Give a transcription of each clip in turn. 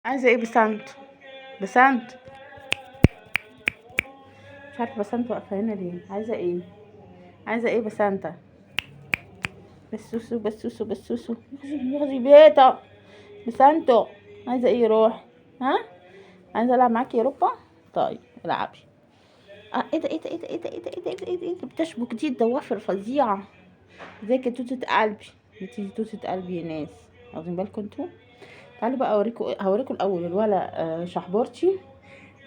عايزة ايه بسنت؟ بسنت مش عارفة بسنت واقفة هنا ليه؟ عايزة ايه؟ عايزة ايه بسنتة؟ بسوسو بسوسو بسوسو ياخدي بيتا بسنتو. عايزة ايه روح؟ ها؟ عايزة العب معاكي يا ربا؟ طيب العبي. ايه ده ايه ده ايه ده ايه ده ايه ده ايه ده ايه ده ايه ده بتشبك دي الضوافر فظيعة ازيك يا توتة قلبي. بتيجي توتة قلبي يا ناس، واخدين بالكم انتوا؟ تعالوا بقى هوريكم الاول الولا شحبورتي.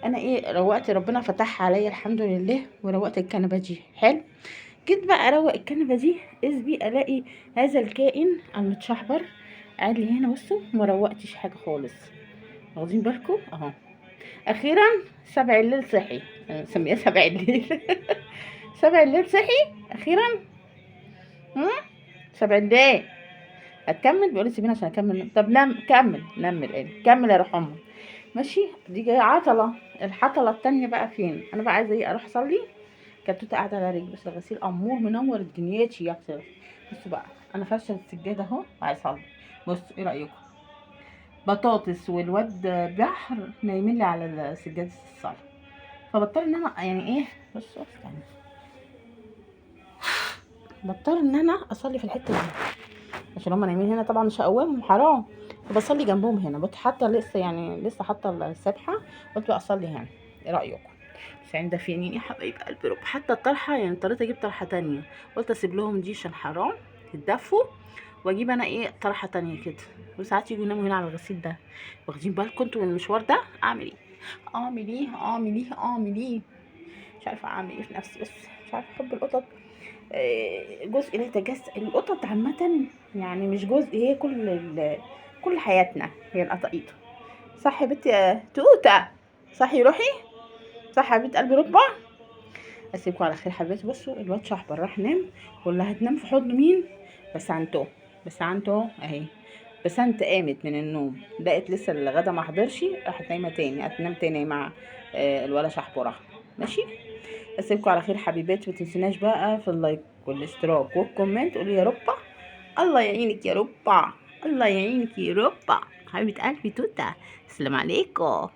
انا ايه روقت، ربنا فتحها عليا الحمد لله وروقت الكنبه دي حلو. جيت بقى اروق الكنبه دي اذ بي الاقي هذا الكائن المتشحبر قاعد لي هنا. بصوا ما روقتش حاجه خالص، واخدين بالكم اهو. اخيرا سبع الليل صحي، سميها سبع الليل سبع الليل صحي اخيرا. هم؟ سبع الليل هتكمل بيقول لي سيبيني عشان اكمل. طب نام كمل، نام الان كمل يا روح امك. ماشي دي جايه عطله. الحطله التانية بقى فين؟ انا بقى عايزه ايه اروح اصلي. كانت توته قاعده على رجلي بس الغسيل امور منور الدنياتي يا اختي. بصوا بقى انا فرشه السجاده اهو وعايزه اصلي. بصوا ايه رايكم؟ بطاطس والواد بحر نايمين لي على سجاده الصلاه، فبضطر ان انا يعني ايه. بصوا استنى، بضطر ان انا اصلي في الحته دي عشان هما نايمين هنا طبعا مش هقومهم حرام. فبصلي جنبهم هنا، حاطه لسه يعني لسه حاطه السبحه. قلت بقى اصلي هنا. ايه رايكم؟ بس عند فينين يا حبايب قلبي رب. حتى الطرحه يعني اضطريت اجيب طرحه تانية، قلت اسيب لهم دي عشان حرام يتدفوا، واجيب انا ايه طرحه تانية كده. وساعات يجوا يناموا هنا على الغسيل ده. واخدين بالكم انتوا من المشوار ده؟ اعمل ايه اعمل ايه اعمل ايه اعمل ايه؟ مش عارفه اعمل ايه في نفسي، بس مش عارفه احب القطط. جزء لا يتجزأ. القطط عامة يعني مش جزء، هي كل حياتنا هي القطاقيط. صح يا بنتي يا توتة؟ صح يا روحي؟ صح يا بنت قلبي ربع. اسيبكم على خير حبيبتي. بصوا الواد شحبر راح نام، ولا هتنام في حضن مين؟ بسانتو. بسانتو اهي. بسنت قامت من النوم لقيت لسه الغدا ما حضرش، راحت نايمه تاني هتنام تاني مع الولا شحبره. ماشي. اسيبكم على خير حبيبات، متنسوناش بقى في اللايك والاشتراك والكومنت. قولوا يا ربع. الله يعينك يا ربع. الله يعينك يا ربع حبيبه قلبي توته. السلام عليكم.